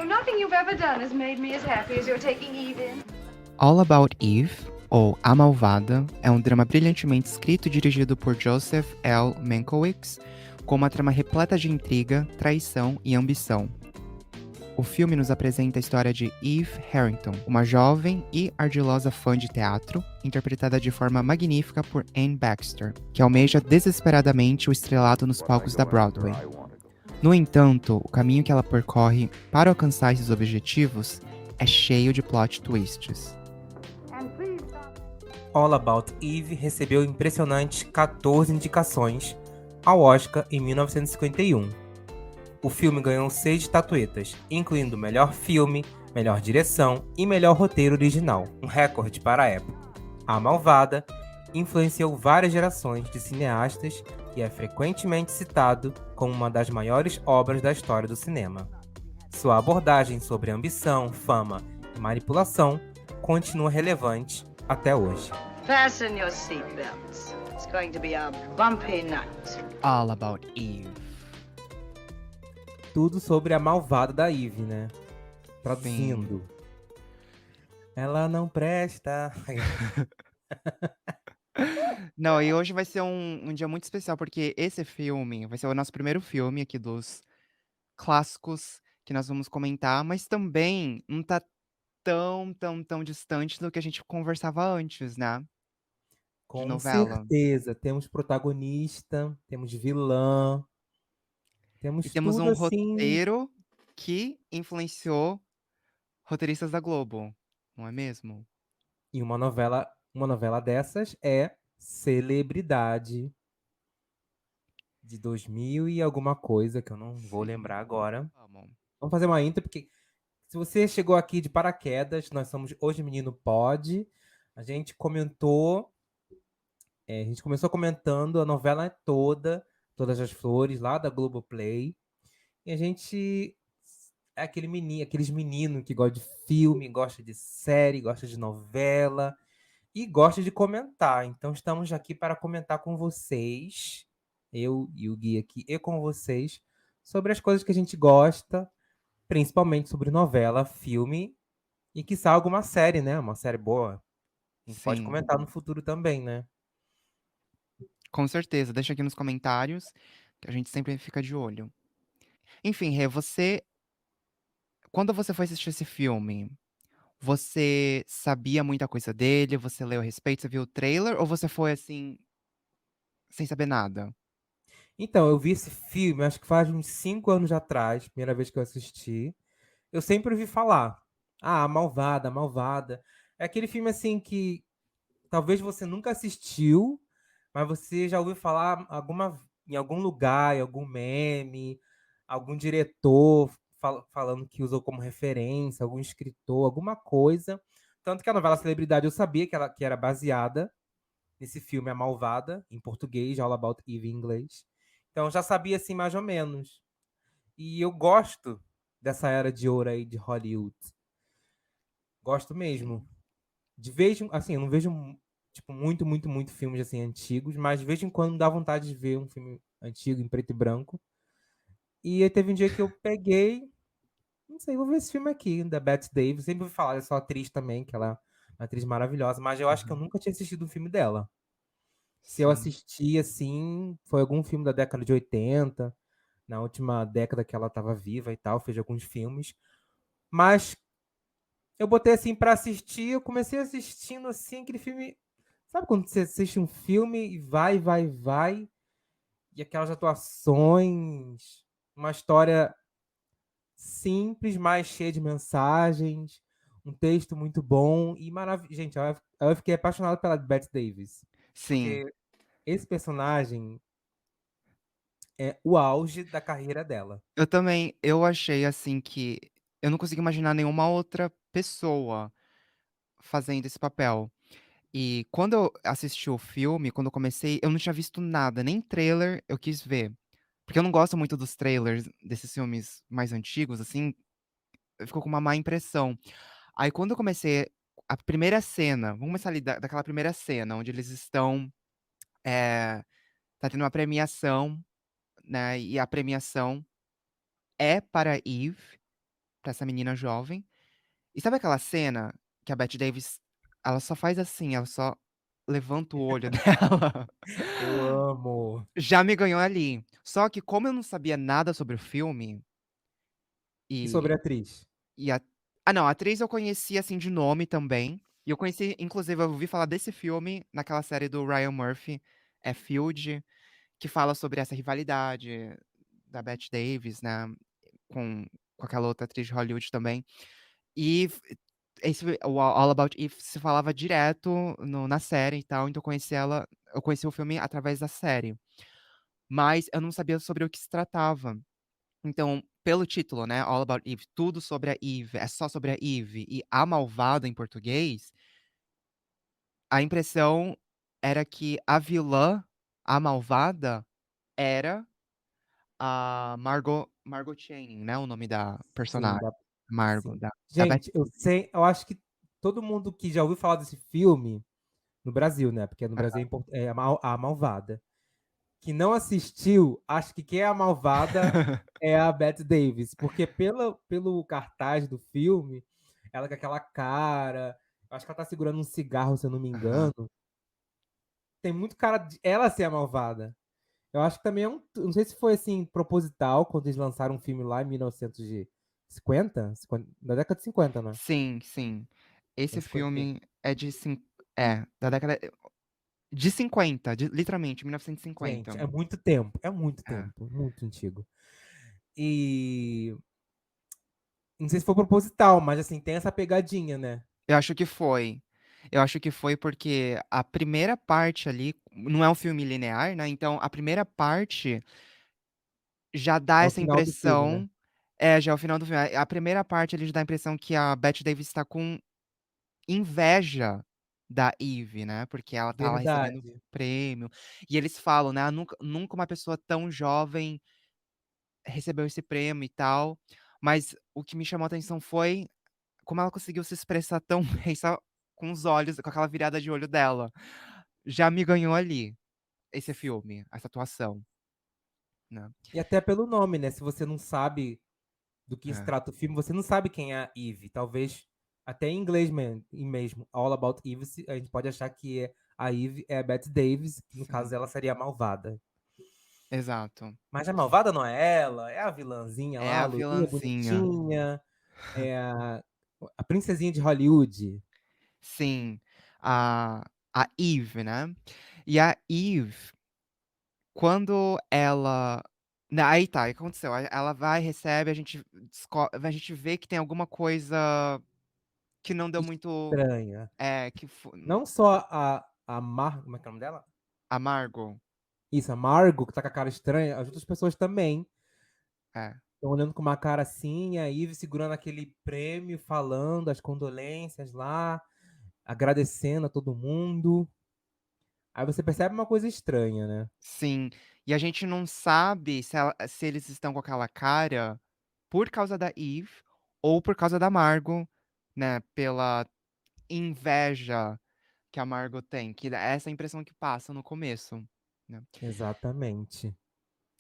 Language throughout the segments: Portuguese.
nothing you've ever done has made me as happy as you're taking Eve in. All About Eve, ou A Malvada, é um drama brilhantemente escrito e dirigido por Joseph L. Mankiewicz, com uma trama repleta de intriga, traição e ambição. O filme nos apresenta a história de Eve Harrington, uma jovem e ardilosa fã de teatro, interpretada de forma magnífica por Anne Baxter, que almeja desesperadamente o estrelato nos palcos da Broadway. No entanto, o caminho que ela percorre para alcançar esses objetivos é cheio de plot twists. All About Eve recebeu impressionantes 14 indicações ao Oscar em 1951. O filme ganhou 6 estatuetas, incluindo melhor filme, melhor direção e melhor roteiro original, um recorde para a época. A Malvada influenciou várias gerações de cineastas e é frequentemente citado como uma das maiores obras da história do cinema. Sua abordagem sobre ambição, fama e manipulação continua relevante até hoje. Fasten your seatbelts. It's going to be a bumpy night. All About Eve. Tudo sobre a malvada da Eve, né? Traduzindo. Ela não presta. Não, e hoje vai ser um dia muito especial, porque esse filme vai ser o nosso primeiro filme aqui dos clássicos que nós vamos comentar, mas também não tá tão distante do que a gente conversava antes, né? De Com novela. certeza. Temos protagonista, temos vilã, E temos temos tudo um assim. roteiro que influenciou roteiristas da Globo, não é mesmo? E uma novela dessas é Celebridade, de 2000 e alguma coisa, que eu não vou Sim. lembrar agora. Vamos. Vamos fazer uma intro, porque se você chegou aqui de paraquedas, nós somos Hoje Menino Pode. A gente comentou, a gente começou comentando a novela toda, Todas as Flores, lá da Globoplay. E a gente é aqueles meninos que gostam de filme, gosta de série, gosta de novela e gosta de comentar. Então estamos aqui para comentar com vocês, eu e o Gui aqui, e com vocês, sobre as coisas que a gente gosta, principalmente sobre novela, filme e quiçá alguma série, né? Uma série boa. A gente pode Sim, comentar no futuro também, né? com certeza. Deixa aqui nos comentários, que a gente sempre fica de olho. Enfim, Rê, quando você foi assistir esse filme, você sabia muita coisa dele? Você leu a respeito? Você viu o trailer? Ou você foi assim, sem saber nada? Então, eu vi esse filme, acho que faz uns 5 anos atrás, primeira vez que eu assisti. Eu sempre ouvi falar. Ah, Malvada, Malvada. É aquele filme assim que talvez você nunca assistiu, mas você já ouviu falar em algum lugar, em algum meme, algum diretor falando que usou como referência, algum escritor, alguma coisa. Tanto que a novela Celebridade eu sabia que era baseada nesse filme A Malvada, em português, All About Eve em inglês. Então eu já sabia assim mais ou menos. E eu gosto dessa era de ouro aí de Hollywood. Gosto mesmo. Sim. De vez em assim, eu não vejo tipo muito filmes assim antigos, mas de vez em quando dá vontade de ver um filme antigo em preto e branco. E aí teve um dia que eu peguei, não sei, vou ver esse filme aqui, da Bette Davis. Sempre ouvi falar dessa atriz também, que ela é uma atriz maravilhosa, mas eu acho que eu Aham. nunca tinha assistido um filme dela. Se eu Sim. assisti assim, foi algum filme da década de 80, na última década que ela estava viva e tal, fez alguns filmes. Mas eu botei assim pra assistir, eu comecei assistindo assim aquele filme. Sabe quando você assiste um filme e vai, e aquelas atuações, uma história simples, mas cheia de mensagens, um texto muito bom e maravilhoso. Gente, eu fiquei apaixonado pela Bette Davis, Sim. porque esse personagem é o auge da carreira dela. Eu também, eu achei assim que eu não consigo imaginar nenhuma outra pessoa fazendo esse papel. E quando eu assisti o filme, quando eu comecei, eu não tinha visto nada, nem trailer eu quis ver. Porque eu não gosto muito dos trailers desses filmes mais antigos, assim, ficou com uma má impressão. Aí quando eu comecei a primeira cena, vamos começar ali daquela primeira cena, onde eles estão, tá tendo uma premiação, né, e a premiação é para Eve. pra essa menina jovem. E sabe aquela cena que a Bette Davis, ela só faz assim, ela só levanta o olho dela? Eu amo. Já me ganhou ali. Só que como eu não sabia nada sobre o filme, E sobre e a atriz? e a não, a atriz eu conhecia, assim, de nome também, e eu conheci inclusive eu ouvi falar desse filme naquela série do Ryan Murphy, é Feud, que fala sobre essa rivalidade da Bette Davis, né, com aquela outra atriz de Hollywood também. E esse o All About Eve se falava direto na série e tal, então eu conheci o filme através da série. Mas eu não sabia sobre o que se tratava. Então, pelo título, né, All About Eve, tudo sobre a Eve, é só sobre a Eve e a malvada em português, a impressão era que a vilã, a malvada, era a Margot Channing, né, o nome da Sim, personagem. da Margot, sim. da Beth. Gente, eu acho que todo mundo que já ouviu falar desse filme, no Brasil, né, porque no Brasil é a Malvada, que não assistiu, acho que quem é a malvada é a Bette Davis, porque pelo cartaz do filme, ela com aquela cara, acho que ela tá segurando um cigarro, se eu não me Aham. engano, tem muito cara de ela ser a malvada. Eu acho que também é não sei se foi, assim, proposital, quando eles lançaram um filme lá em 1950, na década de 50, né? Sim, sim. Esse Anos 50. filme é da década de 50, literalmente, Gente, 1950. é muito É. tempo, muito antigo. E não sei se foi proposital, mas assim, tem essa pegadinha, né? Eu acho que foi. Eu acho que foi porque a primeira parte ali não é um filme linear, né, então a primeira parte já dá É o essa final do filme, né? impressão já é o final do filme. A primeira parte ali já dá a impressão que a Bette Davis tá com inveja da Eve, né, porque ela tá lá recebendo Verdade. prêmio, e eles falam, né: "Ah, nunca uma pessoa tão jovem recebeu esse prêmio e tal", mas o que me chamou a atenção foi como ela conseguiu se expressar tão bem só com os olhos, com aquela virada de olho dela. Já me ganhou ali, esse filme, essa atuação, né. E até pelo nome, né? Se você não sabe do que se É, trata o filme, você não sabe quem é a Eve. Talvez até em inglês mesmo, All About Eve, a gente pode achar que a Eve é a Bette Davis, que no caso sim, ela seria a malvada. exato. Mas a malvada não é ela, é a vilãzinha É lá, a a loirinha vilãzinha. bonitinha, é a princesinha de Hollywood. Sim, a a Eve, né. E a Eve, quando ela aí tá, o que aconteceu? Ela vai, recebe, a gente vê que tem alguma coisa que não deu muito Estranha. que fo Não só como é que é o nome dela? amargo. Isso, a Margot, que tá com a cara estranha, as outras pessoas também É, estão olhando com uma cara assim, e a Eve segurando aquele prêmio, falando as condolências lá, agradecendo a todo mundo. Aí você percebe uma coisa estranha, né? sim. E a gente não sabe se eles estão com aquela cara por causa da Eve ou por causa da Margot, né, pela inveja que a Margot tem, que é essa impressão que passa no começo, né. Exatamente.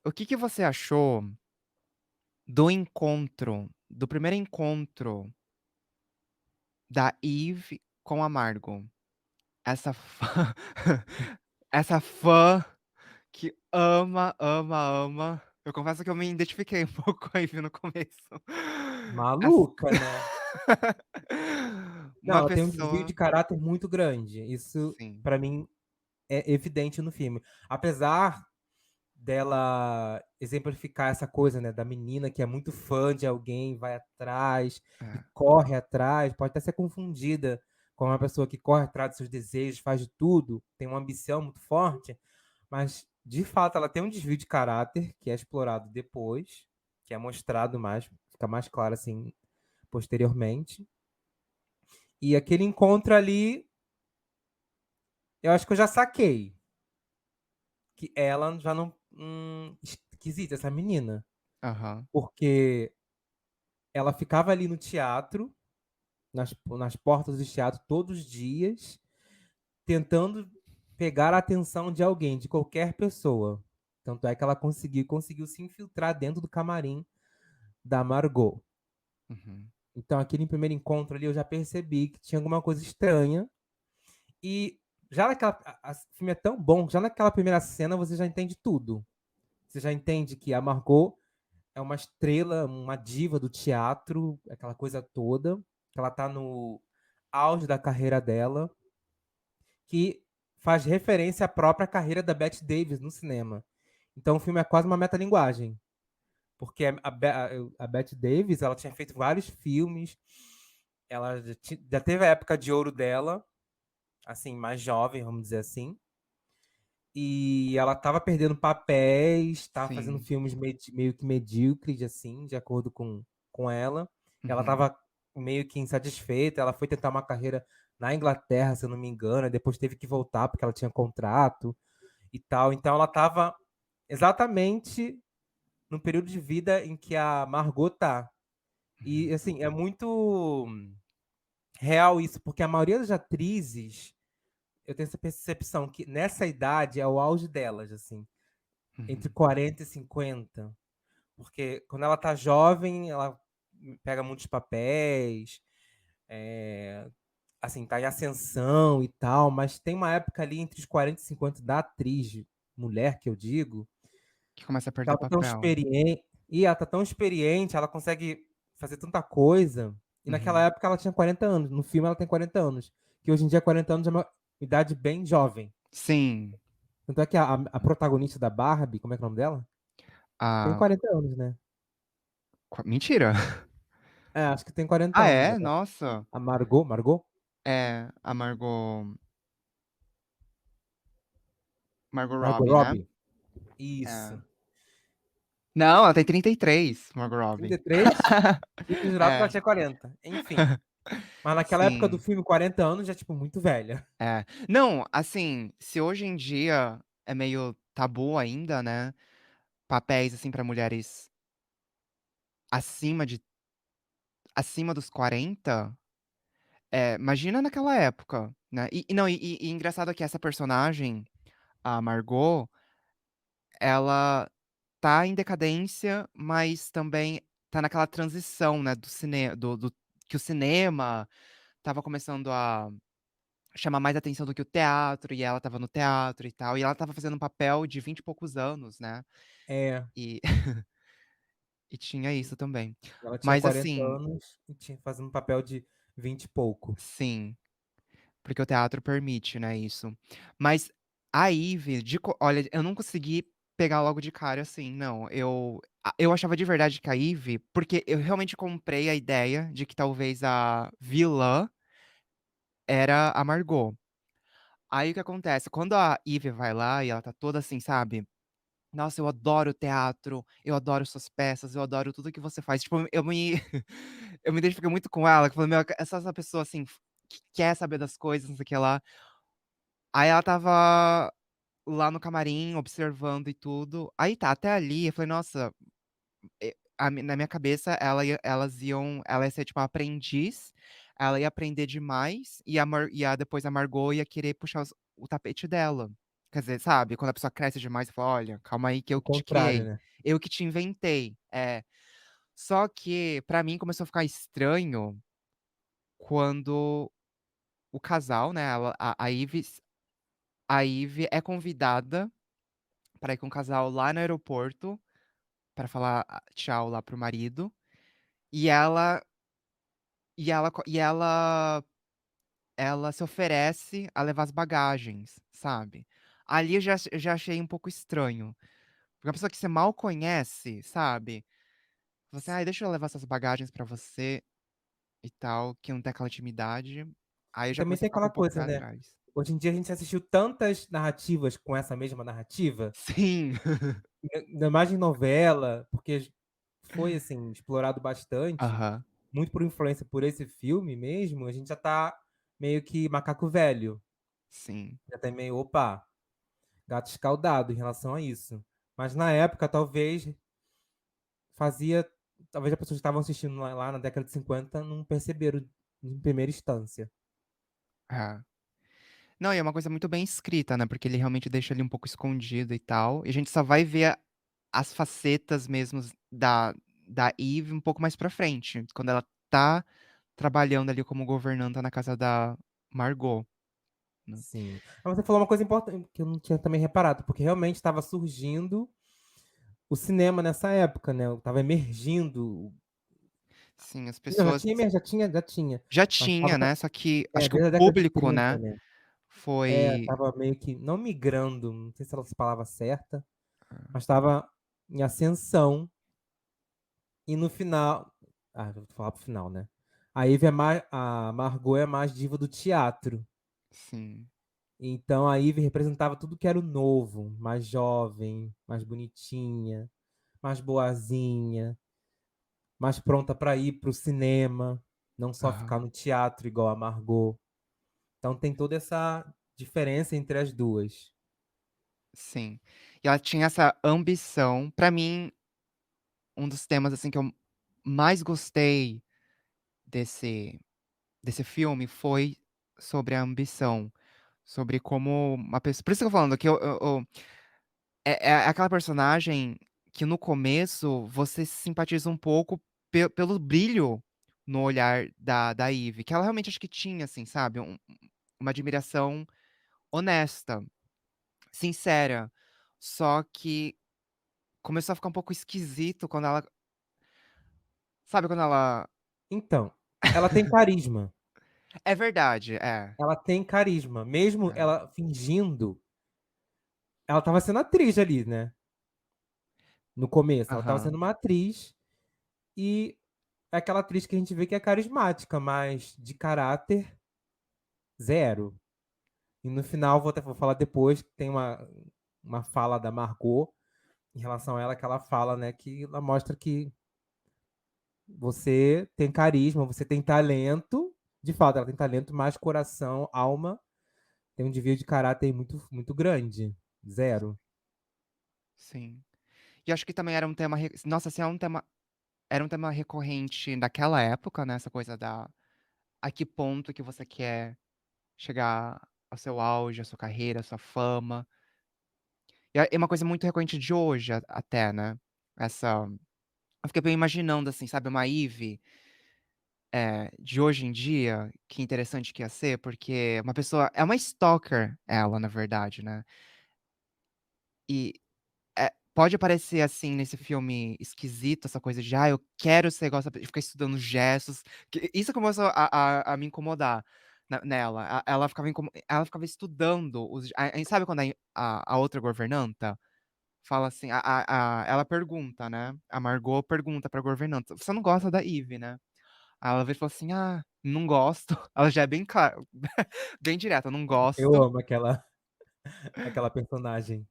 O que que você achou do primeiro encontro da Eve com a Margot? Essa fã essa fã que ama, ama, ama. Eu confesso que eu me identifiquei um pouco com a Ivy no começo. Essa Maluca, né? Não, uma ela tem um desvio de pessoa caráter muito grande. Isso, sim, pra mim, é evidente no filme. Apesar dela exemplificar essa coisa, né, da menina que é muito fã de alguém, vai atrás e é, corre atrás, pode até ser confundida com uma pessoa que corre atrás dos seus desejos, faz de tudo, tem uma ambição muito forte, mas de fato ela tem um desvio de caráter que é explorado depois, que é mostrado mais, fica mais claro assim posteriormente. E aquele encontro ali, eu acho que eu já saquei que ela já não esquisita essa menina, aham, porque ela ficava ali no teatro, nas portas do teatro todos os dias, tentando pegar a atenção de alguém, de qualquer pessoa. Tanto é que ela conseguiu se infiltrar dentro do camarim da Margot. Uhum. Então, aquele primeiro encontro ali, eu já percebi que tinha alguma coisa estranha. E já naquela. O filme é tão bom que já naquela primeira cena você já entende tudo. Você já entende que a Margot é uma estrela, uma diva do teatro, aquela coisa toda, que ela tá no auge da carreira dela, que faz referência à própria carreira da Bette Davis no cinema. Então o filme é quase uma metalinguagem, porque a Bette Davis, ela tinha feito vários filmes, ela já teve a época de ouro dela, assim, mais jovem, vamos dizer assim, e ela tava perdendo papéis, tava fazendo Sim. filmes meio que medíocres, assim, de acordo com ela. Ela Uhum. tava meio que insatisfeita, ela foi tentar uma carreira na Inglaterra, se eu não me engano, e depois teve que voltar porque ela tinha contrato e tal. Então ela tava exatamente no período de vida em que a Margot tá. E, Uhum. assim, é muito real isso, porque a maioria das atrizes, eu tenho essa percepção que nessa idade é o auge delas, assim, entre Uhum. 40 e 50. Porque quando ela tá jovem, ela pega muitos papéis, é, assim, tá em ascensão e tal, mas tem uma época ali entre os 40 e 50 da atriz, mulher que eu digo, Que começa a que perder ela tá tão papel. experiente, e ela tá tão experiente, ela consegue fazer tanta coisa, e naquela Uhum. época ela tinha 40 anos, no filme ela tem 40 anos, que hoje em dia 40 anos é uma idade bem jovem. Sim. Tanto é que a protagonista da Barbie, como é que é o nome dela? Tem A... 40 anos, né? Mentira. É, acho que tem 40 Ah, anos. é? Nossa. A Margot? É, a Margot Margot Robbie, né? Robbie? É. Isso. Não, ela tem 33, Margot Robbie. 33? Eu tinha jurado que ela É, tinha 40. Enfim. Mas naquela época do sim, filme, 40 anos já, tipo, muito velha. é. Não, assim, se hoje em dia é meio tabu ainda, né, papéis, assim, pra mulheres acima de acima dos 40, imagina naquela época, né. E não, e engraçado que essa personagem, a Margot, ela tá em decadência, mas também tá naquela transição, né, do que o cinema estava começando a chamar mais atenção do que o teatro, e ela estava no teatro e tal, e ela estava fazendo um papel de 20 e poucos anos, né, É. e e tinha isso também. Ela tinha Mas 40 assim, anos e tinha fazendo um papel de 20 e pouco. sim, porque o teatro permite, né, isso. Mas a Ivy, olha, eu não consegui pegar logo de cara assim, não, eu achava de verdade que a Ivy, porque eu realmente comprei a ideia de que talvez a vilã era a Margot. Aí o que acontece, quando a Ivy vai lá e ela tá toda assim, sabe: "Nossa, eu adoro teatro, eu adoro suas peças, eu adoro tudo que você faz", tipo, eu me eu me identifiquei muito com ela, que eu falei: "Meu, essa pessoa, assim, que quer saber das coisas, não sei o que lá". Aí ela estava lá no camarim observando e tudo, aí tá, até ali eu falei: "Nossa", na minha cabeça ela ia ser, tipo, uma aprendiz, ela ia aprender demais, e depois a Margot ia querer puxar o tapete dela. Quer dizer, sabe, quando a pessoa cresce demais, você fala: "Olha, calma aí que eu O que te contrário, criei, né? eu que te inventei". É. Só que pra mim começou a ficar estranho quando o casal, né, a Ivy é convidada pra ir com o casal lá no aeroporto, pra falar tchau lá para o marido, e ela se oferece a levar as bagagens, sabe. Ali eu já achei um pouco estranho, porque uma pessoa que você mal conhece, sabe, você: "Ai, deixa eu levar essas bagagens pra você", e tal, que não tem aquela intimidade, aí eu E já também comecei a tem ficar com aquela um pouco o coisa, pé né? atrás. Hoje em dia a gente assistiu tantas narrativas com essa mesma narrativa, Sim. ainda mais em novela, porque foi, assim, explorado bastante, Aham, muito por influência por esse filme mesmo, a gente já tá meio que macaco velho. sim. Já tá meio, opa, gato escaldado em relação a isso. Mas na época, fazia. Talvez as pessoas que estavam assistindo lá na década de 50 não perceberam em primeira instância. É. Não, e é uma coisa muito bem escrita, né, porque ele realmente deixa ali um pouco escondido e tal, e a gente só vai ver as facetas mesmos da Eve um pouco mais pra frente, quando ela tá trabalhando ali como governanta na casa da Margot, né. Sim. Mas você falou uma coisa importante que eu não tinha também reparado, porque realmente estava surgindo o cinema nessa época, né? Estava emergindo. Sim, as Não, pessoas já tinha. já Mas tinha, estava né, só que acho que o desde a década de público, 30, né, né? foi Estava meio que, não migrando, não sei se essa palavra certa, mas estava em ascensão. E no final. Ah, vou falar pro final, né? A Eve é mais. A Margot é mais diva do teatro. sim. Então a Eve representava tudo que era o novo, mais jovem, mais bonitinha, mais boazinha, mais pronta para ir pro cinema, não só ficar Aham, no teatro igual a Margot. Então tem toda essa diferença entre as duas. sim. E ela tinha essa ambição, pra mim, um dos temas, assim, que eu mais gostei desse desse filme foi sobre a ambição, sobre como uma pessoa por isso que eu tô falando que eu é aquela personagem que no começo você se simpatiza um pouco pelo brilho no olhar da Eve, que ela realmente acho que tinha, assim, sabe, uma admiração honesta, sincera, só que começou a ficar um pouco esquisito quando ela sabe quando ela Então, ela tem carisma. é verdade, é, Ela tem carisma. Mesmo é. ela fingindo, ela estava sendo atriz ali, né? No começo, ela estava sendo Aham, uma atriz e é aquela atriz que a gente vê que é carismática, mas de caráter zero. E no final, vou falar depois, que tem uma fala da Margot em relação a ela, que ela fala, né, que ela mostra que você tem carisma, você tem talento, de fato, ela tem talento, mas coração, alma, tem um desvio de caráter muito, muito grande. Zero. sim. E acho que também era um tema nossa, assim, era um tema recorrente daquela época, né, essa coisa da a que ponto que você quer chegar ao seu auge, à sua carreira, à sua fama. E é uma coisa muito recorrente de hoje até, né, essa eu fiquei bem imaginando, assim, sabe, uma Ivy, de hoje em dia, que interessante que ia ser, porque uma pessoa é uma stalker ela, na verdade, né. E pode parecer, assim, nesse filme esquisito, essa coisa de: "Ah, eu quero ser igual essa pe", de ficar estudando gestos, que isso começou a me incomodar nela. Ela ficava estudando os sabe quando a outra governanta fala assim ela pergunta, né, a Margot pergunta pra governanta: "Você não gosta da Eve, né?" Aí ela vira e fala assim: "Ah, não gosto". Ela já é bem clara bem direta: "Não Eu gosto, amo aquela personagem.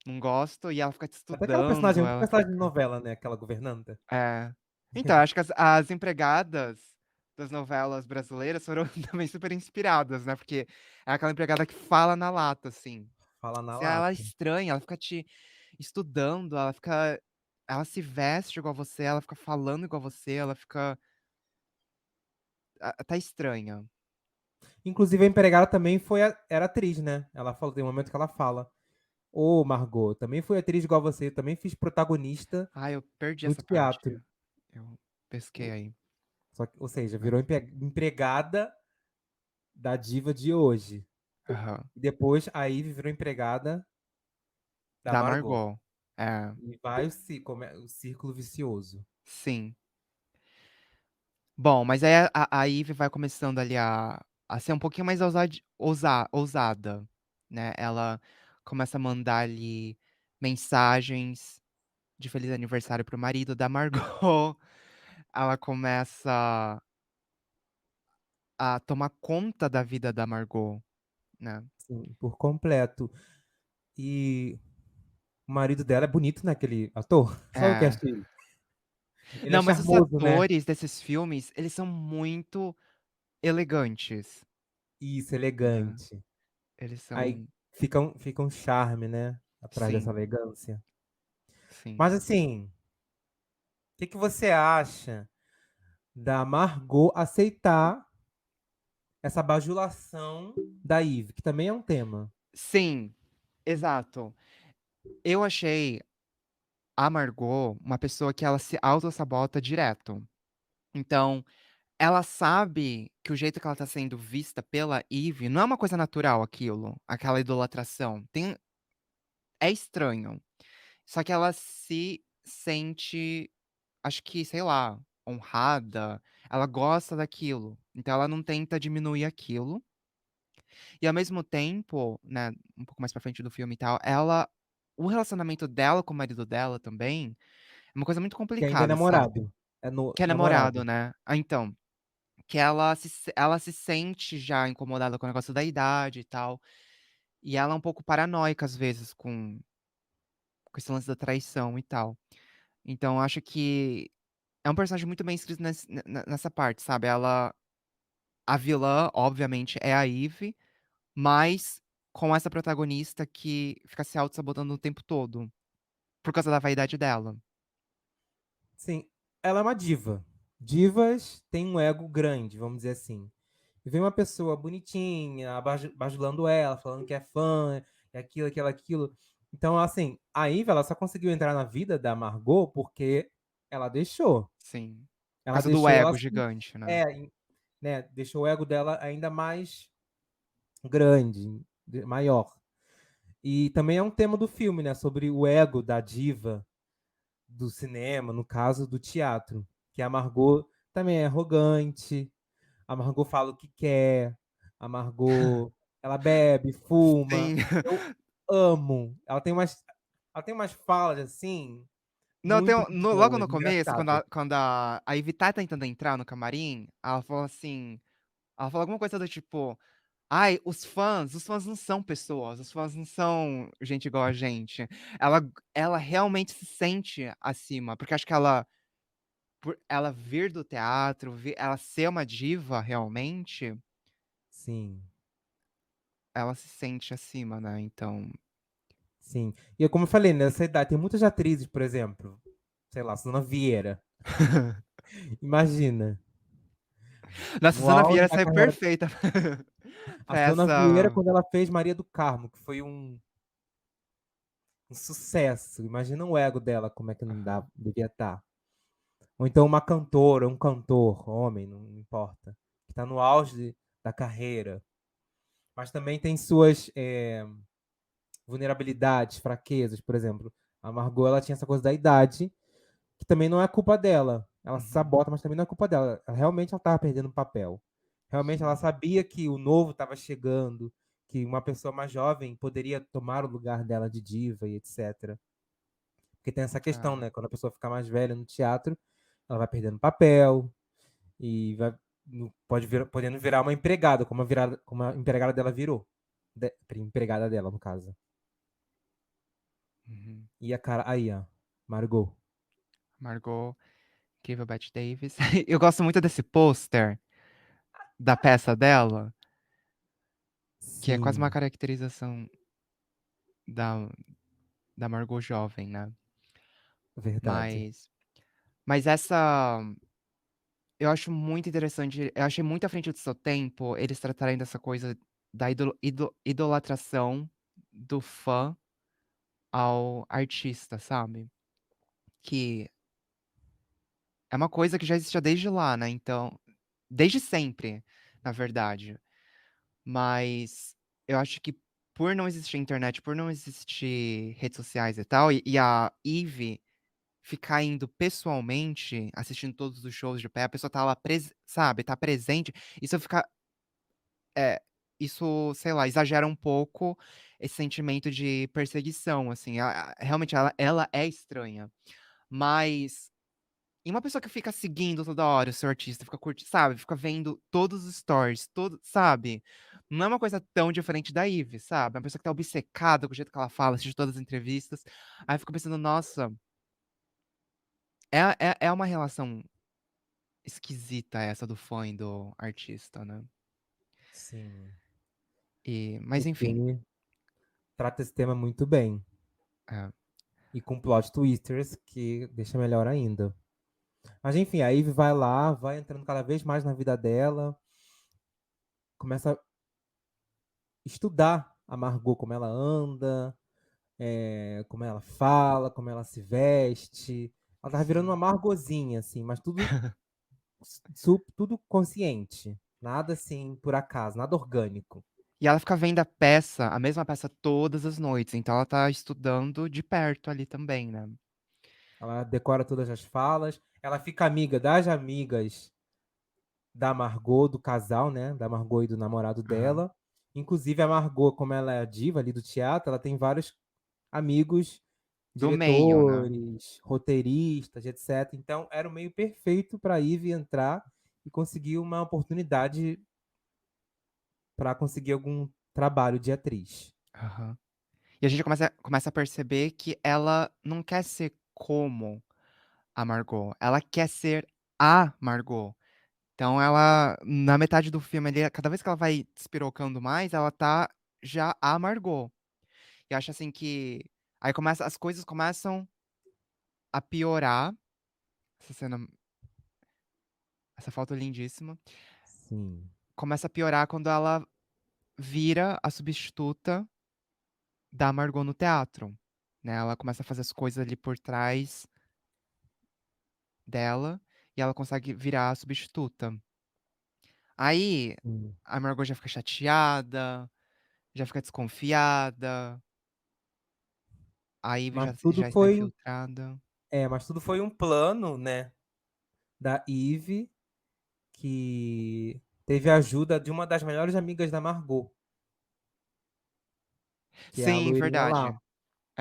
não gosto", e ela fica Até aquela estudando, personagem, muito ela personagem de fica novela, né? Aquela governanta. é. Então, acho que as empregadas das novelas brasileiras foram também super inspiradas, né, porque é aquela empregada que fala na lata, assim. Fala na Se ela é lata. estranha, ela fica te estudando, ela se veste igual você, ela fica falando igual você, ela fica tá estranha. Inclusive, a empregada também era atriz, né? Ela falou, tem um momento que ela fala: Ô, Margot, também fui atriz igual você, também fiz protagonista Ah, eu perdi no essa parte. teatro. Eu pesquei aí. Ou seja, É. virou empregada da diva de hoje. Aham. E depois a Ivy virou empregada da Da Margot. Margot. É, E vai o círculo vicioso. sim. Bom, mas aí a Ivy vai começando ali a ser um pouquinho mais ousada, né, ela começa a mandar ali mensagens de feliz aniversário para o marido da Margot, ela começa a tomar conta da vida da Margot, né. Sim, por completo. E o marido dela é bonito, né? Aquele ator. Só eu que É. achei. Ele é Não, mas os charmoso, né? atores desses filmes, eles são muito elegantes, Isso, né, elegante. eles Aí são fica um charme, né? Atrás dessa sim, elegância. sim. Mas assim, o que que você acha da Margot aceitar essa bajulação da Eve, que também é um tema? Sim, exato. Eu achei a Margot uma pessoa que ela se autossabota direto. Então, ela sabe que o jeito que ela tá sendo vista pela Eve não é uma coisa natural aquilo, aquela idolatração. É estranho. Só que ela se sente, acho que, sei lá, honrada, ela gosta daquilo, então ela não tenta diminuir aquilo. E ao mesmo tempo, né, um pouco mais pra frente do filme e tal, o relacionamento dela com o marido dela também é uma coisa muito Que ainda é complicada, sabe. namorado. É no Que é namorado, namorado. né. Então, que ela se sente já incomodada com o negócio da idade e tal, e ela é um pouco paranoica às vezes com esse lance da traição e tal. Então eu acho que é um personagem muito bem escrito nessa parte, sabe. A vilã, obviamente, é a Eve, mas com essa protagonista que fica se autossabotando o tempo todo, por causa da vaidade dela. Sim, ela é uma diva. Divas têm um ego grande, vamos dizer assim. E vem uma pessoa bonitinha, bajulando ela, falando que é fã, é aquilo, aquilo, aquilo. Então, assim, a Eve, ela só conseguiu entrar na vida da Margot porque ela deixou. Sim. Por Ela causa do deixou e ela, ego gigante, né. né, deixou o ego dela ainda mais grande, maior. E também é um tema do filme, né, sobre o ego da diva do cinema, no caso do teatro, que a Margot também é arrogante, a Margot fala o que quer, a Margot, ela bebe, fuma. Sim. Eu amo. Ela tem umas falas assim Não, muito logo boas, no começo, quando a engraçadas. quando a Ivy tá tentando entrar no camarim, ela fala alguma coisa do tipo: "Ai, os fãs não são pessoas, os fãs não são gente igual a gente". Ela realmente se sente acima, porque acho que por ela vir do teatro, ela ser uma diva realmente, Sim, ela se sente acima, né, então sim. E é como eu falei, nessa idade tem muitas atrizes, por exemplo, sei lá, Susana Vieira. Imagina, Nossa, no Susana auge Vieira da saiu carreira. perfeita A pra Susana Vieira, essa quando ela fez Maria do Carmo, que foi um sucesso. Imagina o ego dela, como é que não dá, devia estar. Ou então uma cantora, um cantor, homem, não importa, que está no auge da carreira, mas também tem suas vulnerabilidades, fraquezas, por exemplo. A Margot, ela tinha essa coisa da idade, que também não é culpa dela. Ela se uhum, sabota, mas também não é culpa dela. Realmente ela estava perdendo o papel. Realmente ela sim, sabia que o novo estava chegando, que uma pessoa mais jovem poderia tomar o lugar dela de diva e etc. Porque tem essa questão, é, né? Quando a pessoa fica mais velha no teatro, ela vai perdendo papel e vai podendo virar uma empregada, como a empregada dela virou. Empregada dela, no caso. uhum. E a cara, aí, ó, Margot. Margot Incrível Bette Davis. Eu gosto muito desse pôster da peça dela, que é quase uma Sim, caracterização da da Margot jovem, né. verdade. Mas mas essa eu acho muito interessante, eu achei muito à frente do seu tempo eles tratarem dessa coisa da idolatração do fã ao artista, sabe. Que é uma coisa que já existia desde lá, né, então desde sempre, na verdade. Mas eu acho que por não existir internet, por não existir redes sociais e tal, e a Eve ficar indo pessoalmente, assistindo todos os shows de pé, a pessoa tá lá sabe, tá presente, isso fica é, isso, sei lá, exagera um pouco esse sentimento de perseguição, assim, realmente ela é estranha, mas e uma pessoa que fica seguindo toda hora o seu artista, fica sabe, fica vendo todos os stories, sabe. Não é uma coisa tão diferente da Ivy, sabe. É uma pessoa que tá obcecada com o jeito que ela fala, assiste todas as entrevistas. Aí eu fico pensando: "Nossa, é uma relação esquisita essa do fã e do artista, né". Sim. O Mas enfim, filme trata esse tema muito bem. é. E com plot twisters que deixa melhor ainda. Mas enfim, a Eve vai lá, vai entrando cada vez mais na vida dela, começa a estudar a Margot, como ela anda, como ela fala, como ela se veste. Ela tava virando uma Sim. Margozinha, assim, mas tudo consciente. Nada assim, por acaso, nada orgânico. E ela fica vendo a peça, a mesma peça todas as noites, então ela tá estudando de perto ali também, né? Ela decora todas as falas. Ela fica amiga das amigas da Margot, do casal, né? Da Margot e do namorado Aham. dela. Inclusive, a Margot, como ela é a diva ali do teatro, ela tem vários amigos, Do meio, né? diretores, roteiristas, etc. Então, era o meio perfeito para a Ivy entrar e conseguir uma oportunidade para conseguir algum trabalho de atriz. Aham. E a gente começa a perceber que ela não quer ser como a Margot, ela quer ser a Margot. Então ela, na metade do filme ali, cada vez que ela vai despirocando mais, ela tá já a Margot. E acho assim que aí as coisas começam a piorar. Essa cena, essa foto lindíssima. Sim. Começa a piorar quando ela vira a substituta da Margot no teatro, né? Ela começa a fazer as coisas ali por trás dela e ela consegue virar a substituta. Aí Sim. a Margot já fica chateada, já fica desconfiada, a Ivy Mas já está infiltrada. mas tudo foi um plano, né, da Eve, que teve a ajuda de uma das melhores amigas da Margot, que é a Sim, loirinha lá. verdade.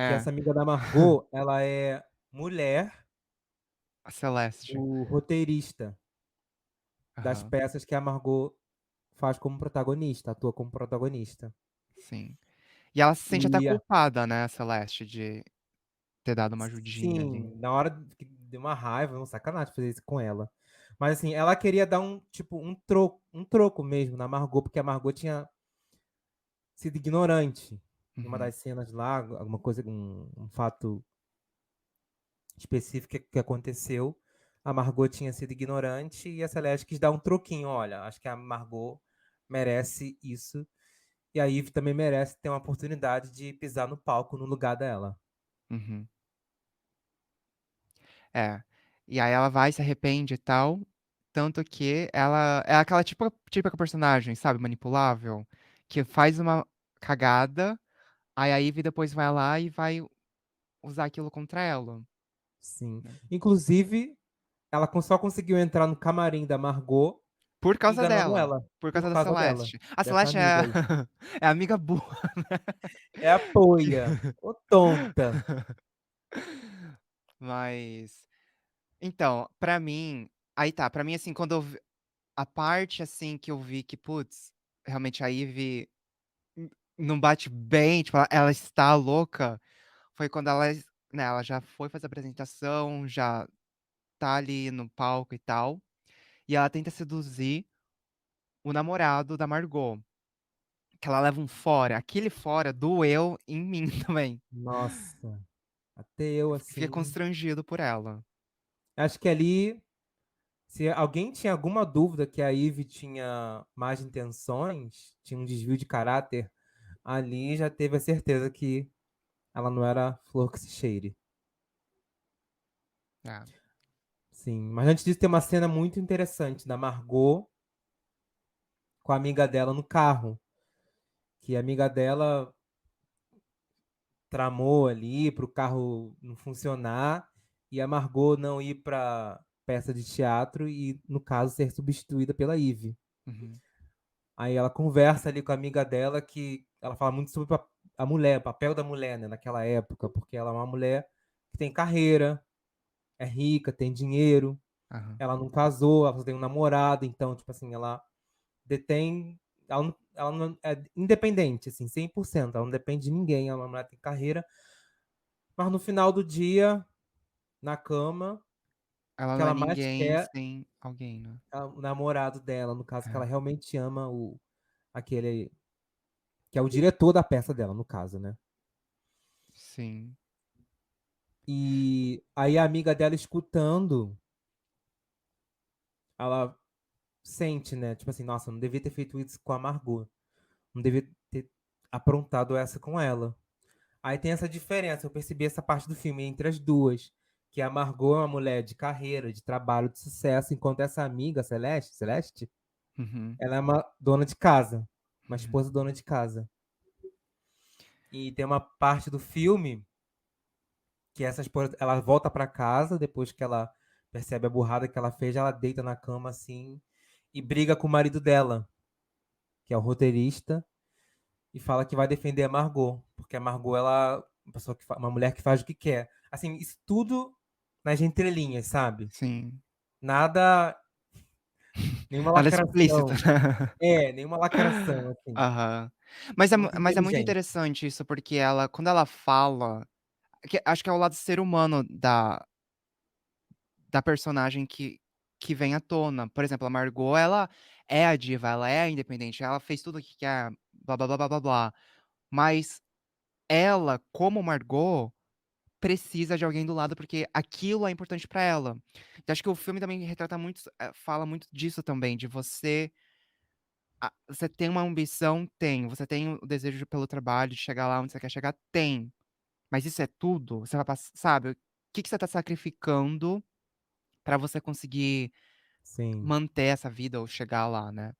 Que É, essa amiga da Margot, ela é mulher a Celeste. do roteirista das Aham, peças que a Margot faz como protagonista, atua como protagonista. sim. E ela se sente até E culpada, né, a Celeste, de ter dado uma ajudinha ali. sim, na hora que deu uma raiva, um sacanagem fazer isso com ela. Mas assim, ela queria dar um troco mesmo na Margot, porque a Margot tinha sido ignorante em uma Uhum, das cenas lá, alguma coisa, um fato específico que aconteceu. A Margot tinha sido ignorante e a Celeste quis dar um troquinho. Olha, acho que a Margot merece isso. E a Eve também merece ter uma oportunidade de pisar no palco no lugar dela. uhum. É. E aí ela vai, se arrepende e tal. Tanto que ela é aquela típica personagem, sabe, manipulável, que faz uma cagada, aí a Ivy depois vai lá e vai usar aquilo contra ela, Sim. né. Inclusive, ela só conseguiu entrar no camarim da Margot Por causa enganando dela, ela. por causa Por da causa dela. Celeste. A Dessa Celeste amiga é aí. é a amiga burra. É a poia. Ô tonta. Mas então, pra mim aí tá, pra mim, assim, quando eu vi a parte, assim, que eu vi que, putz, realmente a Ivy não bate bem, tipo, ela está louca, foi quando né, ela já foi fazer a apresentação, já tá ali no palco e tal, e ela tenta seduzir o namorado da Margot, que ela leva um fora. Aquele fora doeu em mim também. Nossa. Até eu, Fiquei assim. constrangido por ela. Acho que ali, se alguém tinha alguma dúvida que a Eve tinha más intenções, tinha um desvio de caráter, ali já teve a certeza que ela não era flor que se cheire. É. Sim, mas antes disso tem uma cena muito interessante da Margot com a amiga dela no carro, que a amiga dela tramou ali para o carro não funcionar e a Margot não ir para peça de teatro e, no caso, ser substituída pela Eve. Uhum, Aí ela conversa ali com a amiga dela que ela fala muito sobre a mulher, o papel da mulher, né, naquela época, porque ela é uma mulher que tem carreira, é rica, tem dinheiro, aham, ela não casou, ela só tem um namorado, então, tipo assim, ela detém. Ela não é independente, assim, 100%. Ela não depende de ninguém. Ela não tem carreira. Mas no final do dia, na cama, o ela que não é ela mais ninguém quer sem alguém, né. é o namorado dela, no caso, que É, ela realmente ama aquele. Que é o diretor da peça dela, no caso, né? sim. E aí a amiga dela escutando, ela sente, né? Tipo assim, nossa, eu não devia ter feito isso com a Margot. Não devia ter aprontado essa com ela. Aí tem essa diferença, eu percebi essa parte do filme entre as duas. Que a Margot é uma mulher de carreira, de trabalho, de sucesso, enquanto essa amiga, Celeste, Uhum, ela é uma dona de casa, uma uhum. esposa dona de casa. E tem uma parte do filme que essa esposa, ela volta pra casa depois que ela percebe a burrada que ela fez, ela deita na cama assim e briga com o marido dela, que é o roteirista, e fala que vai defender a Margot, porque a Margot ela é uma pessoa uma mulher que faz o que quer. Assim, isso tudo nas entrelinhas, sabe? Sim. Nada, nenhuma Ela é explícita, lacração. né? Nenhuma lacração assim. Aham. Mas é mu Muito mas é muito inteligente. interessante isso, porque ela quando ela fala acho que é o lado ser humano da personagem que vem à tona. Por exemplo, a Margot, ela é a diva, ela é a independente, ela fez tudo o que quer, blá blá blá blá blá blá. Mas ela, como Margot, precisa de alguém do lado, porque aquilo é importante pra ela. Então acho que o filme também retrata muito fala muito disso também, de você tem uma ambição? Tem. Você tem o desejo pelo trabalho, de chegar lá onde você quer chegar? Tem. Mas isso é tudo? Você vai passar, sabe, o que você tá sacrificando pra você conseguir Sim. manter essa vida ou chegar lá, né?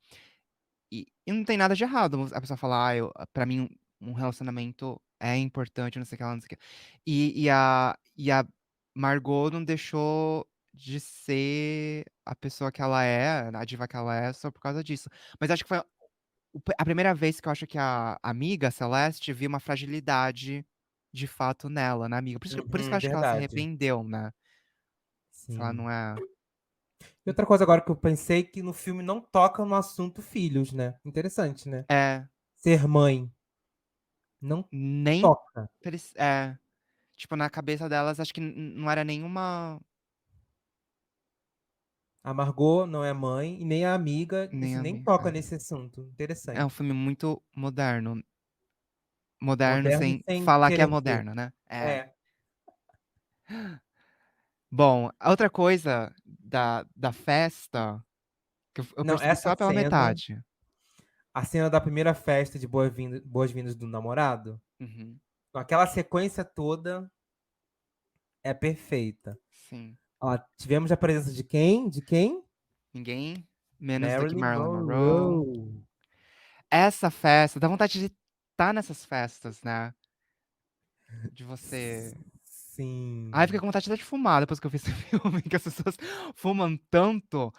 E não tem nada de errado a pessoa falar: pra mim um relacionamento é importante, não sei o que lá, não sei o quê. E a Margot não deixou de ser a pessoa que ela é, a diva que ela é, só por causa disso. Mas acho que foi a primeira vez que eu acho que a amiga Celeste viu uma fragilidade de fato nela, na amiga. Por isso que eu acho que ela se Verdade. arrependeu, né. Se ela Sim. não é E outra coisa agora que eu pensei que no filme não toca no assunto filhos, né? Interessante, né? é, Ser mãe. Não nem toca. tipo, na cabeça delas acho que não era nenhuma A Margot não é mãe e nem a amiga, nem isso a nem minha toca nesse assunto. é um Interessante. filme muito moderno. Moderno Moderno sem sem falar que é querer ser. moderno, né. É. É. Bom, a outra coisa da festa, que eu Não, percebi só pela metade. a cena da primeira festa de boas-vindas do namorado, Uhum, com aquela sequência toda é perfeita. sim. Ó, tivemos a presença de quem? De quem? Ninguém menos do que Marilyn Marilyn Monroe. Monroe. Essa festa, dá vontade de estar nessas festas, né, de você ai, fiquei Sim. com vontade até de fumar depois que eu vi esse filme, que as pessoas fumam tanto,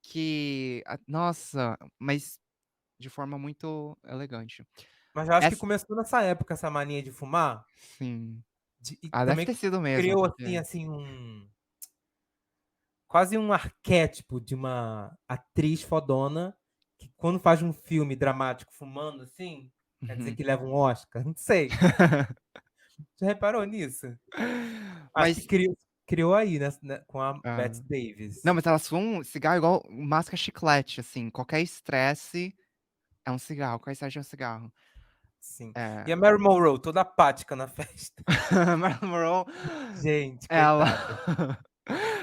que nossa, mas de forma muito elegante. Mas eu acho que Essa começou nessa época essa mania de fumar. sim. E Deve ter também sido mesmo, criou assim, porque assim quase um arquétipo de uma atriz fodona que quando faz um filme dramático fumando assim, quer dizer uhum. que leva um Oscar. Não sei. Já reparou nisso? Acho que Mas criou aí, né, com a ah, Bette Davis. não, mas elas fumam cigarro igual masca chiclete, assim, qualquer estresse é um cigarro, qualquer estresse é um cigarro. Sim. É. E a Mary Monroe, toda apática na festa. Marilyn Monroe, Gente, ela coitada.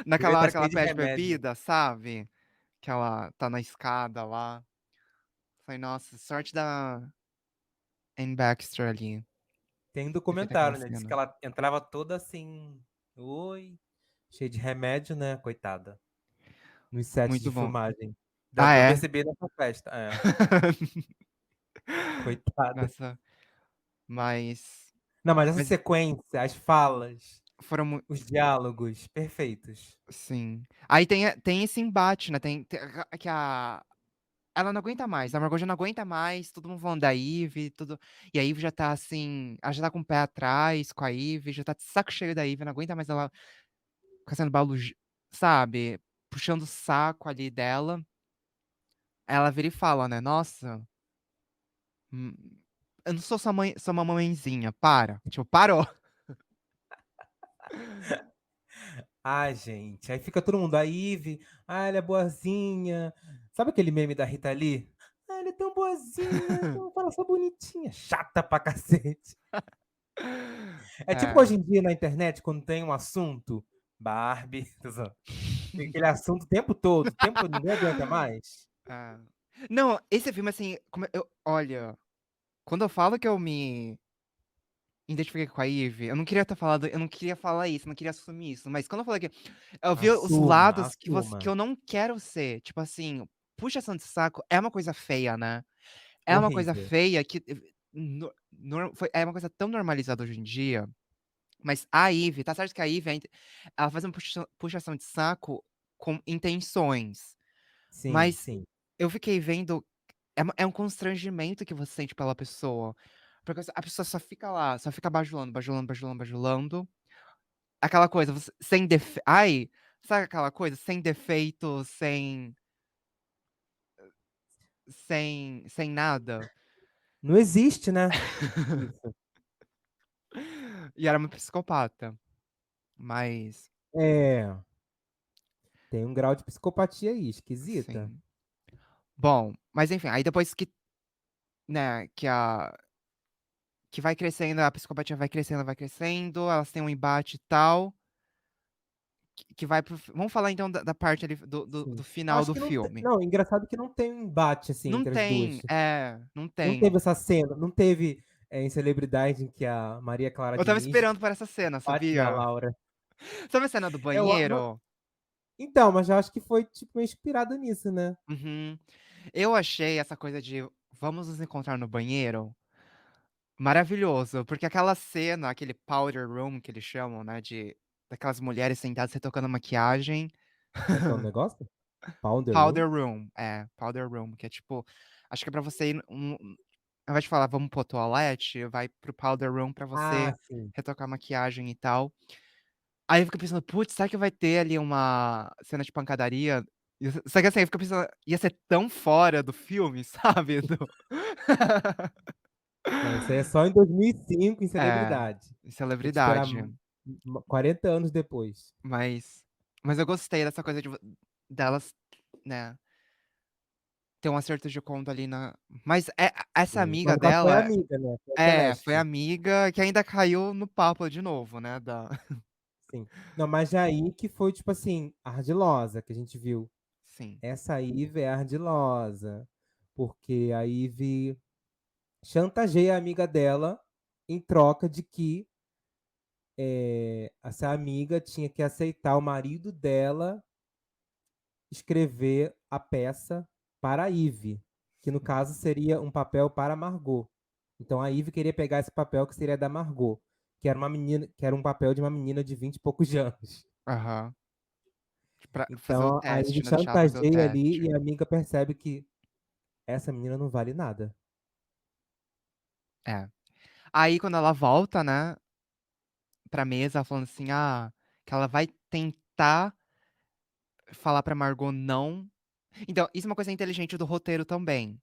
Devia naquela estar hora que ela cheia de pede remédio. bebida, sabe, que ela tá na escada lá. Falei: "Nossa, sorte da Anne Baxter ali, Tem um ter feito aquela documentário, né? Diz que cena". ela entrava toda assim, oi, cheia de remédio, né? Coitada. Nos sets de Muito bom. filmagem. Deu Ah, pra é? perceber nessa festa. É, coitada. Nossa, mas Não, mas essa mas sequência, as falas, foram mui os diálogos, perfeitos. sim. Aí tem esse embate, né, tem que a ela não aguenta mais, a Margot já não aguenta mais, todo mundo falando da Eve, tudo e a Eve já tá assim, ela já tá com o pé atrás com a Eve, já tá de saco cheio da Eve, não aguenta mais ela ficar sendo sabe, puxando o saco ali dela. Aí ela vira e fala, né: "Nossa, hum, eu não sou sua mamãezinha, para". Tipo, parou. Ai, gente, aí fica todo mundo, a Ivy, ela é boazinha. Sabe aquele meme da Rita Lee? Ela é tão boazinha, então fala só bonitinha. Chata pra cacete. É tipo É. hoje em dia na internet, quando tem um assunto, Barbie, tô zoando. Tem aquele assunto o tempo todo, ninguém aguenta mais. É. Não, esse filme, assim, como eu olha, quando eu falo que eu me identifiquei com a Ivy. Eu não queria ter falado, eu não queria falar isso, eu não queria assumir isso, mas quando eu falei que eu vi os Assuma, lados que assuma. eu não quero ser, tipo assim, puxação de saco é uma coisa feia, né. É uma coisa Horrível. feia que é uma coisa tão normalizada hoje em dia, mas a Ivy tá certo que a Ivy ela faz uma puxação de saco com intenções, Sim, mas sim. eu fiquei vendo é um constrangimento que você sente pela pessoa, porque a pessoa só fica lá, só fica bajulando, bajulando, bajulando, bajulando, aquela coisa, você sem sabe aquela coisa? Sem defeitos, sem nada. Não existe, né, isso. E era uma psicopata, mas É, tem um grau de psicopatia aí, esquisita. sim. Bom, mas enfim, aí depois que, né, que vai crescendo, a psicopatia vai crescendo, elas têm um embate e tal, que vai vamos falar então da parte ali do Sim. Eu final acho do que não te filme. não, engraçado que não tem um embate, assim, Não entre as tem, 2. não Não tem. teve essa cena, não teve, em Celebridade em que a Maria Clara Eu estava Diniz esperando por essa cena, bate na sabia? Laura. Sabe a cena do Eu a ma banheiro? Então, mas eu acho que foi, tipo, meio inspirado nisso, né. Uhum. Eu achei essa coisa de "vamos nos encontrar no banheiro" maravilhoso, porque aquela cena, aquele powder room que eles chamam, né, daquelas mulheres sentadas retocando maquiagem. Como é que é o negócio? Powder Room? Powder room, que é tipo, acho que é pra você ir ao invés de falar: "Vamos pro toalete", vai pro powder room pra Ah, você sim. retocar maquiagem e tal. Aí eu fico pensando: "Putz, será que vai ter ali uma cena de pancadaria?" Só que assim, eu fico pensando, ia ser tão fora do filme, sabe, Não, isso aí é só em 2005 em É, Celebridade. Tem que esperar celebridade. 40 anos depois. Mas eu gostei dessa coisa delas, né, ter um acerto de conta ali mas essa Sim. amiga Mas ela foi dela amiga, né, foi a foi Celeste. amiga que ainda caiu no papo de novo, né, da Sim. Não, mas Jair que foi, tipo assim, ardilosa, que a gente viu. sim. Essa Ivy é ardilosa, porque a Ivy chantageia a amiga dela em troca de que, essa amiga tinha que aceitar o marido dela escrever a peça para a Ivy, que no caso seria um papel para Margot. Então a Ivy queria pegar esse papel que seria da Margot, que era um papel de uma menina de 20 e poucos anos. Aham. Pra fazer o Então a Ivy teste, né, deixar ela fazer o chantageia ali teste. e a amiga percebe que essa menina não vale nada. É. Aí quando ela volta, né, pra mesa, ela falando assim, que ela vai tentar falar pra Margot não. Então, isso é uma coisa inteligente do roteiro também.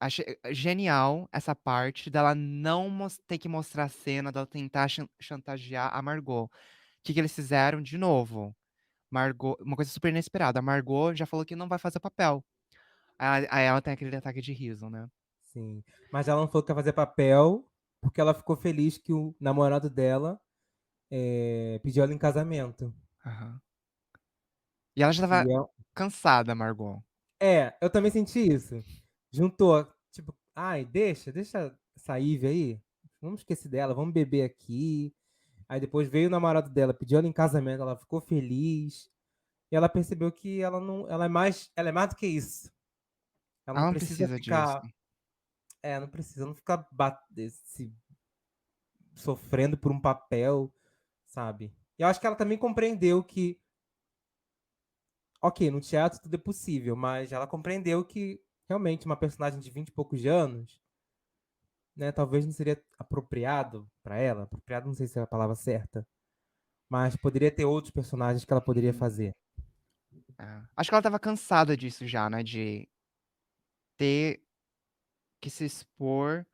Achei genial essa parte dela não ter que mostrar a cena, dela tentar chantagear a Margot. Que eles fizeram de novo? Margot, uma coisa super inesperada, a Margot já falou que não vai fazer papel. Aí ela tem aquele ataque de riso, né. Sim. Mas ela não falou que ia fazer papel, porque ela ficou feliz que o namorado dela, pediu ela em casamento. Aham. E ela já estava E é cansada, a Margot. eu também senti isso. Juntou, tipo: "Ai, deixa essa Ivy aí, vamos esquecer dela, vamos beber aqui". Aí depois veio o namorado dela, pediu ela em casamento, ela ficou feliz, e ela percebeu que ela é mais do que isso. Ela Ela não não precisa precisa disso. ficar não ficar se sofrendo por um papel, sabe. E eu acho que ela também compreendeu que, ok, no teatro tudo é possível, mas ela compreendeu que realmente uma personagem de 20 e poucos anos, né, talvez não seria apropriado pra ela, apropriado não sei se é a palavra certa, mas poderia ter outros personagens que ela poderia Uhum. fazer. É. Acho que ela estava cansada disso já, né, de ter que se expor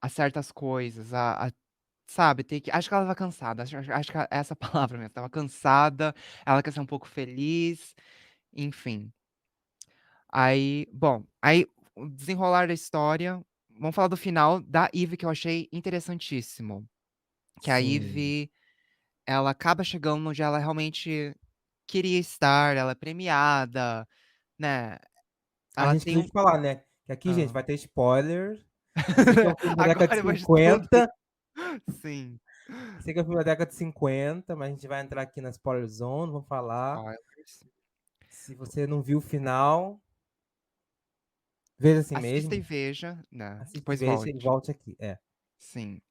a certas coisas, sabe, ter que acho que ela estava cansada, acho que é essa palavra mesmo, estava cansada, ela quer ser um pouco feliz, enfim. Aí o desenrolar da história, vamos falar do final da Ivy que eu achei interessantíssimo, que a Sim. Ivy, ela acaba chegando onde ela realmente queria estar, ela é premiada, né, A ela gente tem esqueceu um de falar, né, que aqui, gente, hã. vai ter spoiler, Sei que é um filme da década Agora, de depois de tudo. 50. Sim. Sei que é um filme da década de 50, mas a gente vai entrar aqui na spoiler zone, vamos falar. Spoilers. Se você não viu o final, veja assim Assista e mesmo. veja, né? Assiste e Depois veja e volte. volte aqui. É. Sim.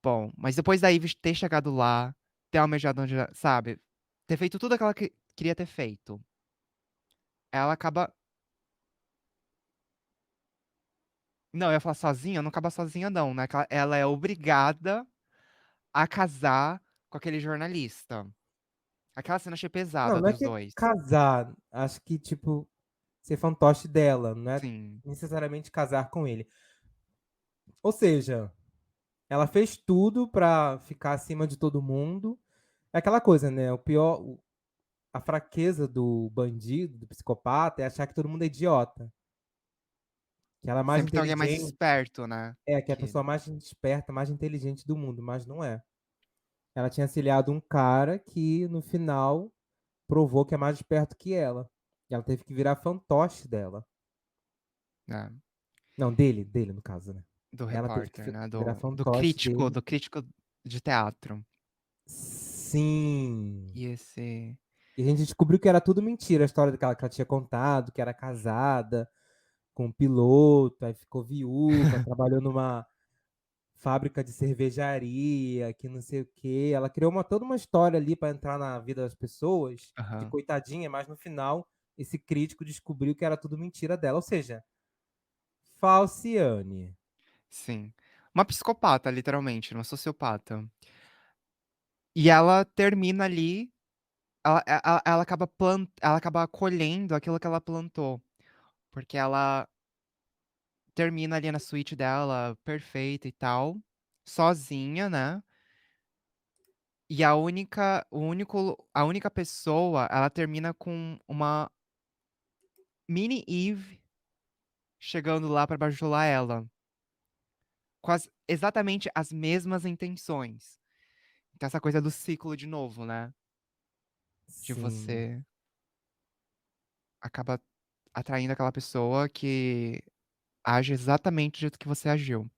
Bom, mas depois da Ivy ter chegado lá, ter almejado onde, sabe? Ter feito tudo aquilo que queria ter feito. Ela acaba. Não, eu ia falar sozinha, não acaba sozinha, não, né? Que ela é obrigada a casar com aquele jornalista. Aquela cena achei Não, pesada não é dos que é dois. casar. Acho que, tipo, ser fantoche dela. Não é Sim. necessariamente casar com ele. Ou seja, ela fez tudo pra ficar acima de todo mundo. É aquela coisa, né? O pior, a fraqueza do bandido, do psicopata, é achar que todo mundo é idiota. Que ela é mais Sempre tem alguém mais inteligente. esperto, né? É, que é a Que... pessoa mais esperta, mais inteligente do mundo, mas não é. Ela tinha se aliado a um cara que, no final, provou que é mais esperto que ela. E ela teve que virar fantoche dela. né? Não, dele, no caso, né? Do Ela teve que repórter, né? virar Do fantoche crítico, dele. do crítico de teatro. Sim. E esse. E a gente descobriu que era tudo mentira, a história que ela tinha contado, que era casada com um piloto, aí ficou viúva, trabalhou numa fábrica de cervejaria, que não sei o quê. Ela criou toda uma história ali para entrar na vida das pessoas, de Aham. coitadinha, mas no final esse crítico descobriu que era tudo mentira dela. Ou seja, Falciane. Sim. Uma psicopata, literalmente, uma sociopata. E ela termina ali. Ela acaba colhendo aquilo que ela plantou. Porque ela termina ali na suíte dela, perfeita e tal, sozinha, né? E a única pessoa, ela termina com uma mini Eve chegando lá pra bajular ela, com exatamente as mesmas intenções. Então essa coisa do ciclo de novo, né? De Sim. você acaba atraindo aquela pessoa que age exatamente do jeito que você agiu.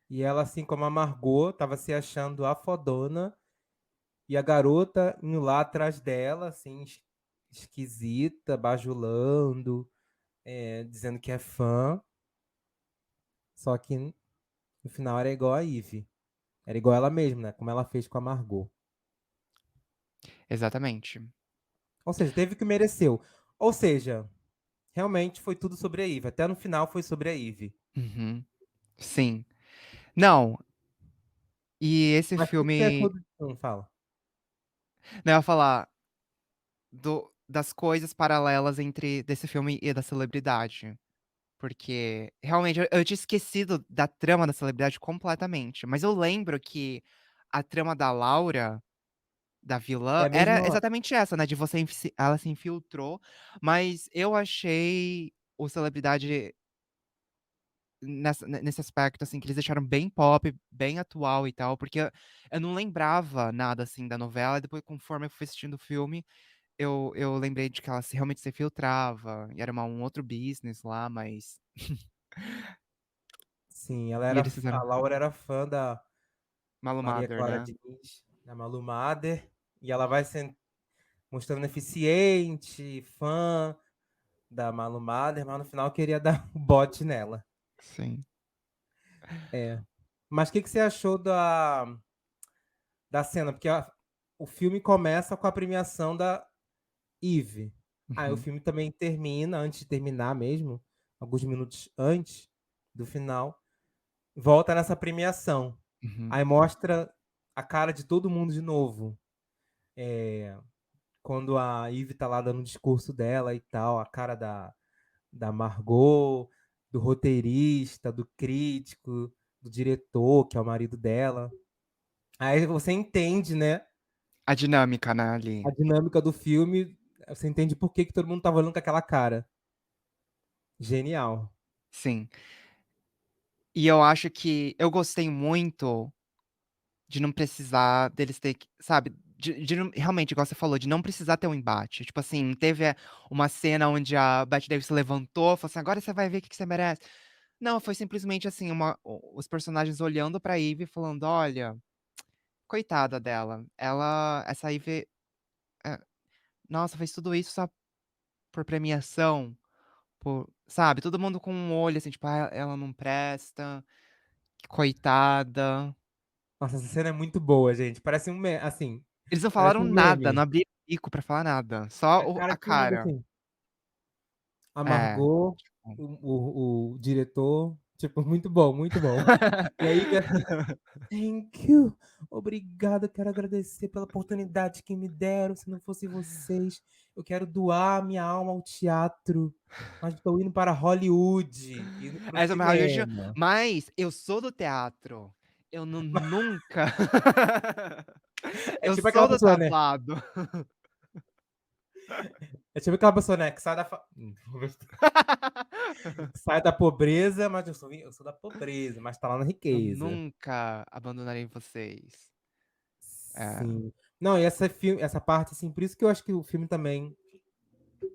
E ela, assim como a Margot, estava se achando a fodona, e a garota indo lá atrás dela, assim, esquisita, bajulando, dizendo que é fã. Só que no final era igual a Eve. Era igual ela mesma, né? Como ela fez com a Margot. Exatamente. Ou seja, teve o que mereceu. Ou seja, realmente foi tudo sobre a Eve. Até no final foi sobre a Eve. Uhum. Sim. Não, e esse Mas o que que você achou filme. do... Fala. Não, eu ia falar das coisas paralelas entre desse filme e da celebridade. Porque, realmente, eu tinha esquecido da trama da celebridade completamente. Mas eu lembro que a trama da Laura, da É vilã, a era mesma... exatamente essa, né? De você, ela se infiltrou. Mas eu achei o celebridade nesse aspecto, assim, que eles deixaram bem pop, bem atual e tal. Porque eu não lembrava nada, assim, da novela. E depois, conforme eu fui assistindo o filme, eu lembrei de que ela realmente se filtrava, e era um outro business lá, mas. Sim, ela E era... eles A fizeram Laura era fã da Malu Maria Mader, Clara né? Diniz, da Malu Mader. E ela vai se mostrando eficiente, fã da Malu Mader, mas no final queria dar o bote nela. Sim. Mas o que você achou da cena? Porque o filme começa com a premiação da Eve. Aí o Uhum, filme também termina, antes de terminar mesmo, alguns minutos antes do final, volta nessa premiação. uhum. Aí mostra a cara de todo mundo de novo. Quando a Eve tá lá dando o discurso dela e tal, a cara da Margot, do roteirista, do crítico, do diretor, que é o marido dela. Aí você entende, né, A dinâmica, né, a ali. dinâmica do filme, você entende por que todo mundo tava olhando com aquela cara. Genial. Sim. E eu acho que eu gostei muito de não precisar deles ter que, sabe, realmente, igual você falou, de não precisar ter um embate. Tipo assim, teve uma cena onde a Bette Davis se levantou, falou assim: agora você vai ver o que que você merece. Não, foi simplesmente assim, os personagens olhando pra Ivy e falando: "Olha, coitada dela. Essa Ivy, eh, nossa, fez tudo isso só por premiação, sabe, todo mundo com um olho assim, tipo: "Ah, ela não presta, coitada". Nossa, essa cena é muito boa, gente. Parece um assim, Eles não parece falaram um nada, não meme. abriram o bico pra falar nada, só É cara a que muda, cara. assim. A É, Margot, tipo. o diretor, tipo, muito bom, muito bom. E aí vem assim: "Thank you, obrigado, quero agradecer pela oportunidade que me deram, se não fosse vocês, eu quero doar minha alma ao teatro, mas estou indo para Hollywood, indo para o Essa é uma Hollywood, cinema". mas eu sou do teatro, eu nunca É eu tipo aquela sou do pessoa, né, tablado. é tipo aquela pessoa, né, que sai da pobreza, mas eu sou da pobreza, mas tá lá na Eu riqueza. nunca abandonarei vocês. É, Sim. Não, e essa parte, assim, por isso que eu acho que o filme também,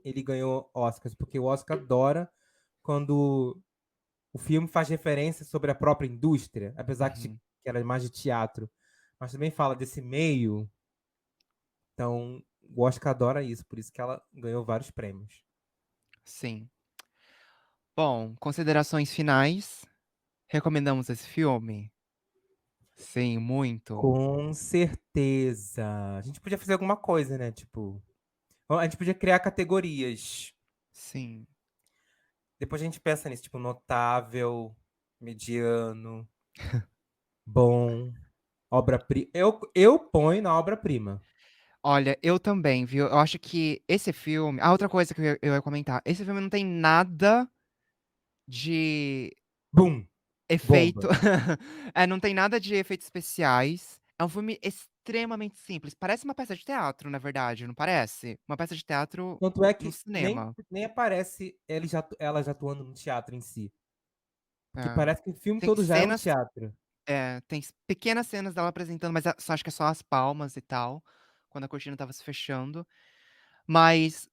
ele ganhou Oscars, porque o Oscar adora quando o filme faz referência sobre a própria indústria, apesar uhum, que era mais de teatro, mas também fala desse meio, então o Oscar adora isso, por isso que ela ganhou vários prêmios. sim. Bom, considerações finais, recomendamos esse filme? Sim, muito. Com certeza. A gente podia fazer alguma coisa, né, tipo, a gente podia criar categorias. Sim. Depois a gente pensa nisso, tipo, notável, mediano, bom, obra-prima. Eu ponho na obra-prima. Olha, eu também, viu, eu acho que esse filme outra coisa que eu ia comentar, esse filme não tem nada de Bum! efeito Bomba. não tem nada de efeitos especiais, é um filme extremamente simples, parece uma peça de teatro, na verdade, não parece? Uma peça de teatro Tanto é no que cinema. nem aparece ela já atuando no teatro em si. Porque É. parece que o filme Tem todo já é um cenas teatro. tem pequenas cenas dela apresentando, mas só acho que é só as palmas e tal, quando a cortina estava se fechando, mas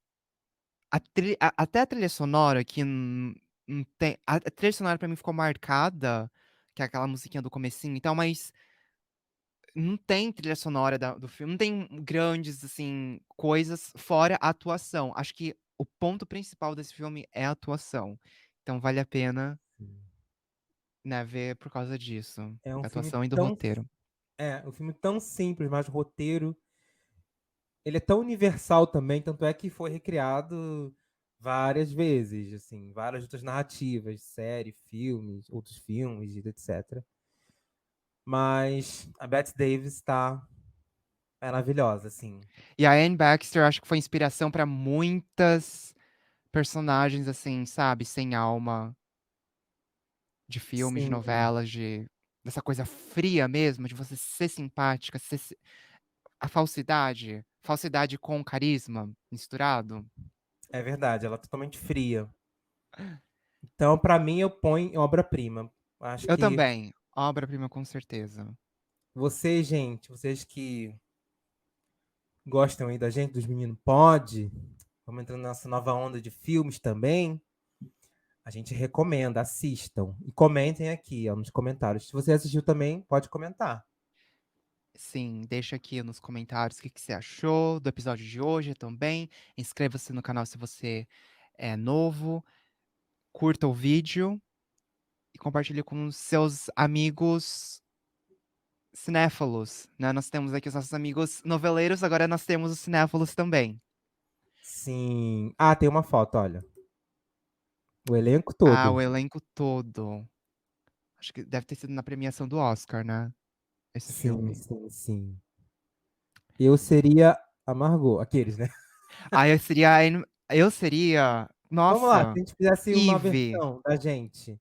até a trilha sonora que não tem a trilha sonora pra mim ficou marcada, que é aquela musiquinha do comecinho e tal, mas não tem trilha sonora do filme, não tem grandes, assim, coisas fora a atuação. Acho que o ponto principal desse filme é a atuação. Então vale a pena, né, ver por causa disso, É um da filme atuação e do tão roteiro. um filme tão simples, mas o roteiro, ele é tão universal também, tanto é que foi recriado várias vezes, assim, várias outras narrativas, série, filmes, outros filmes, e etc. Mas a Bette Davis tá maravilhosa, assim. E a Anne Baxter acho que foi inspiração pra muitas personagens, assim, sabe, sem alma, de filmes, de Sim, novelas, dessa coisa fria mesmo, de você ser simpática, a falsidade com carisma misturado. é verdade, ela é totalmente fria. Então, pra mim, eu ponho em obra-prima. Acho Eu que também, obra-prima com certeza. vocês, gente, vocês que gostam aí da gente, dos Meninos Pod, vamos entrando nessa nova onda de filmes também. A gente recomenda, assistam. E comentem aqui, ó, nos comentários. Se você assistiu também, pode comentar. Sim, deixa aqui nos comentários o que você achou do episódio de hoje também. Inscreva-se no canal se você é novo, curta o vídeo e compartilhe com os seus amigos cinéfalos, né? Nós temos aqui os nossos amigos noveleiros, agora nós temos os cinéfalos também. Sim. Ah, tem uma foto, olha. O elenco Ah, todo. o elenco todo. Acho que deve ter sido na premiação do Oscar, né? Esse Sim, filme. sim, sim. Eu seria a Margot. Aqueles, né? Ah, eu seria, Vamos lá, se nossa, a gente fizesse uma Ivy. versão da gente.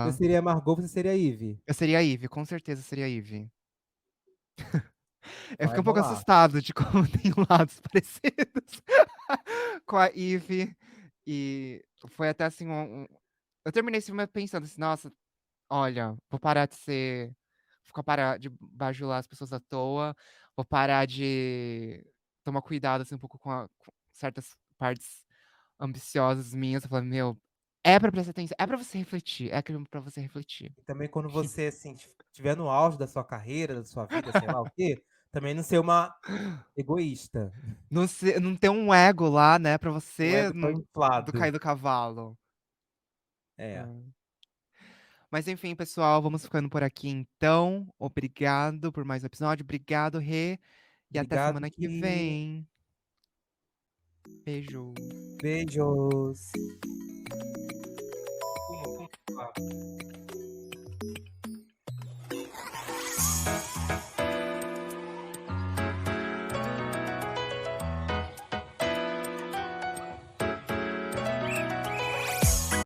Eu Aham. seria a Margot, você seria a Ivy. Eu seria a Ivy, com certeza seria a Ivy. Eu Vai fiquei um pouco rolar. assustado de como tem lados parecidos com a Ivy. E foi até assim eu terminei esse filme pensando assim: "Nossa, olha, vou parar de ser ficar parar de bajular as pessoas à toa, vou parar de tomar cuidado, assim, um pouco com certas partes ambiciosas minhas". Eu falei: "Meu, É pra prestar atenção, é pra você refletir, é aquilo pra você refletir. E também quando você, assim, estiver no auge da sua carreira, da sua vida, sei lá o quê, também não ser uma egoísta. Não ter um ego lá, né, pra O você ego tão não cair inflado. do cavalo. É. É. Mas enfim, pessoal, vamos ficando por aqui então. Obrigado por mais um episódio. Obrigado, Rê. E até Obrigado, semana que Gui. vem. Beijo. Beijos. Fuma, fuma.